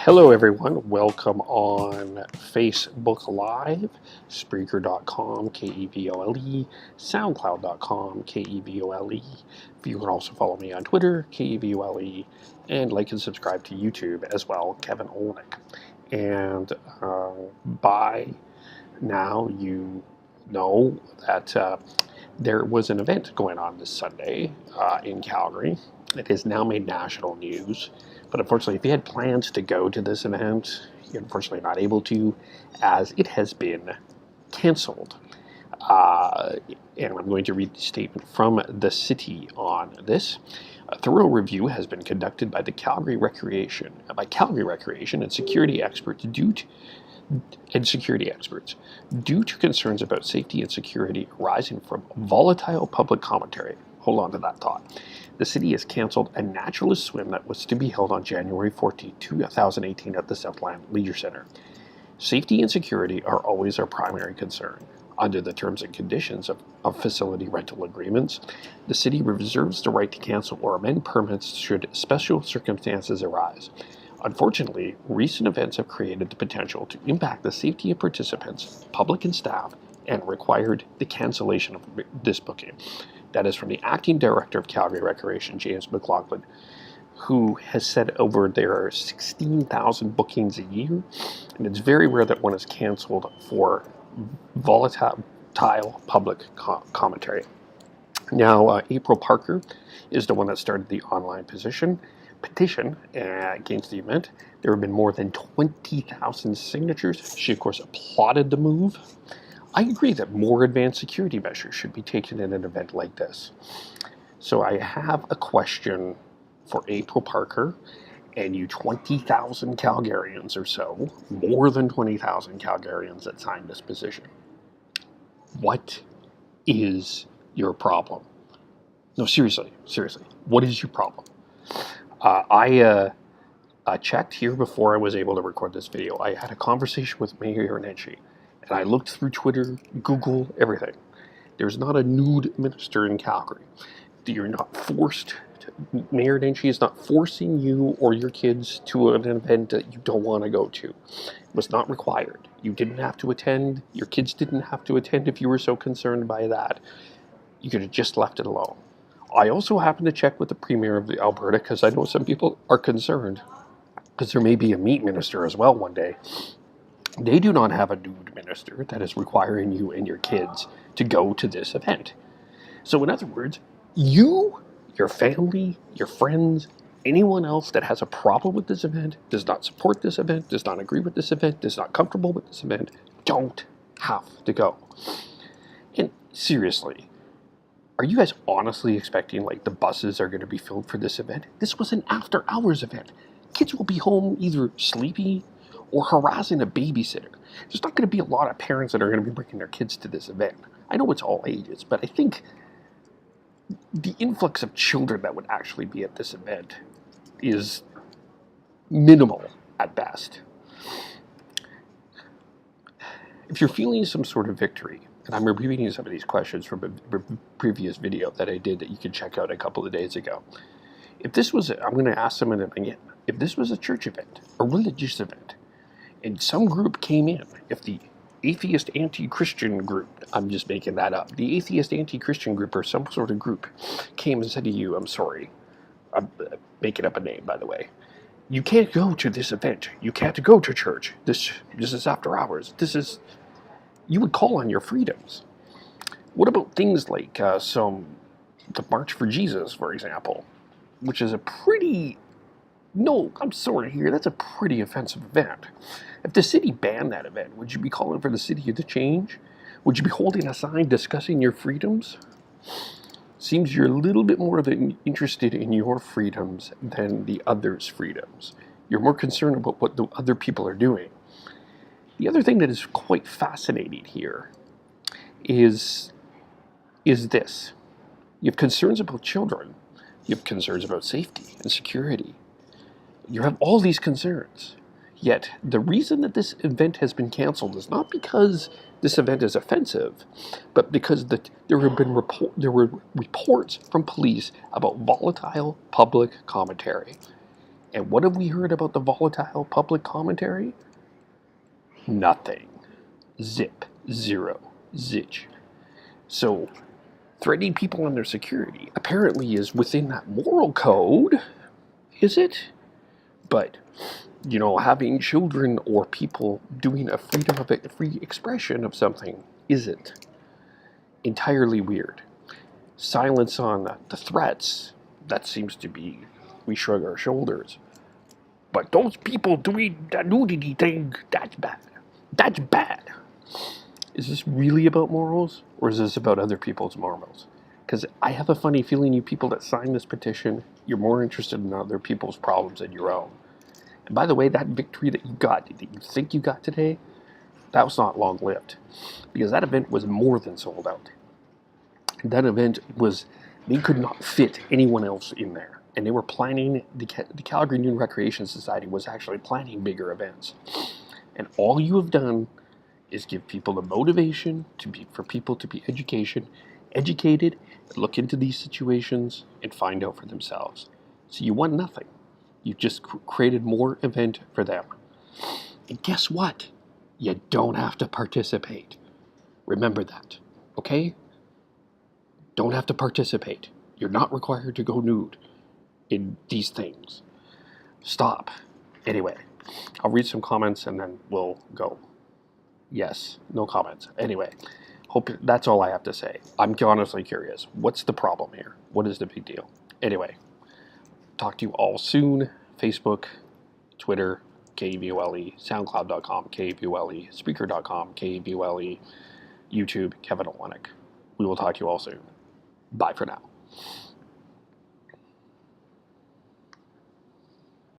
Hello everyone, welcome on Facebook Live, Spreaker.com, Kevole, Soundcloud.com, Kevole. You can also follow me on Twitter, Kevole, and like and subscribe to YouTube as well, Kevin Olenick. And by now you know that there was an event going on this Sunday in Calgary. It has now made national news. But unfortunately, if you had plans to go to this event, you're unfortunately not able to, as it has been canceled. And I'm going to read the statement from the city on this. A thorough review has been conducted by Calgary Recreation and security experts due to concerns about safety and security arising from volatile public commentary. Hold on to that thought. The city has canceled a naturalist swim that was to be held on January 14, 2018 at the Southland Leisure Centre. Safety and security are always our primary concern. Under the terms and conditions of facility rental agreements, the city reserves the right to cancel or amend permits should special circumstances arise. Unfortunately, recent events have created the potential to impact the safety of participants, public and staff, and required the cancellation of this booking. That is from the acting director of Calgary Recreation, James McLaughlin, who has said over there are 16,000 bookings a year, and it's very rare that one is canceled for volatile public commentary. Now, April Parker is the one that started the online petition against the event. There have been more than 20,000 signatures. She, of course, applauded the move. I agree that more advanced security measures should be taken in an event like this. So I have a question for April Parker and you 20,000 Calgarians or so, more than 20,000 Calgarians that signed this petition. What is your problem? No, seriously, what is your problem? I checked here before I was able to record this video. I had a conversation with Mayor Nenshi, and I looked through Twitter, Google, everything. There's not a nude minister in Calgary. You're not forced. Mayor Nenshi is not forcing you or your kids to an event that you don't want to go to. It was not required. You didn't have to attend. Your kids didn't have to attend if you were so concerned by that. You could have just left it alone. I also happened to check with the Premier of Alberta because I know some people are concerned because there may be a meat minister as well one day. They do not have a nude minister that is requiring you and your kids to go to this event. So in other words, you, your family, your friends, anyone else that has a problem with this event, does not support this event, does not agree with this event, is not comfortable with this event, don't have to go. And seriously, are you guys honestly expecting like the buses are going to be filled for this event? This was an after hours event. Kids will be home either sleepy or harassing a babysitter. There's not going to be a lot of parents that are going to be bringing their kids to this event. I know it's all ages, but I think the influx of children that would actually be at this event is minimal at best. If you're feeling some sort of victory, and I'm repeating some of these questions from a previous video that I did that you can check out a couple of days ago. If this was, I'm going to ask them again, if this was a church event, a religious event, and some group came in, if the atheist anti-Christian group, I'm just making that up, the atheist anti-Christian group or some sort of group came and said to you, I'm sorry, I'm making up a name by the way, you can't go to this event, you can't go to church, this is after hours, you would call on your freedoms. What about things like the March for Jesus, for example, which is a pretty, no, I'm sorry here, that's a pretty offensive event. If the city banned that event, would you be calling for the city to change? Would you be holding a sign discussing your freedoms? Seems you're a little bit more interested in your freedoms than the others' freedoms. You're more concerned about what the other people are doing. The other thing that is quite fascinating here is this. You have concerns about children. You have concerns about safety and security. You have all these concerns. Yet, the reason that this event has been canceled is not because this event is offensive, but because there were reports from police about volatile public commentary. And what have we heard about the volatile public commentary? Nothing. Zip. Zero. Zitch. So, threatening people on their security apparently is within that moral code, is it? But, you know, having children or people doing a freedom of free expression of something isn't. Entirely weird. Silence on the threats, that seems to be, we shrug our shoulders. But those people doing the nudity thing, that's bad. That's bad. Is this really about morals, or is this about other people's morals? Because I have a funny feeling you people that signed this petition, you're more interested in other people's problems than your own. And by the way, that victory that you got, that you think you got today, that was not long-lived. Because that event was more than sold out. That event was, they could not fit anyone else in there. And they were planning, the Calgary Nude Recreation Society was actually planning bigger events. And all you have done is give people the motivation for people to be educated, look into these situations, and find out for themselves. So you won nothing. You just created more event for them. And guess what? You don't have to participate. Remember that, okay? Don't have to participate. You're not required to go nude in these things. Stop. Anyway, I'll read some comments and then we'll go. Yes, no comments. Anyway, hope that's all I have to say. I'm honestly curious. What's the problem here? What is the big deal? Anyway, talk to you all soon. Facebook, Twitter, KVOLE, Soundcloud.com, KVOLE, Spreaker.com, KVOLE, YouTube, Kevin Olenick. We will talk to you all soon. Bye for now.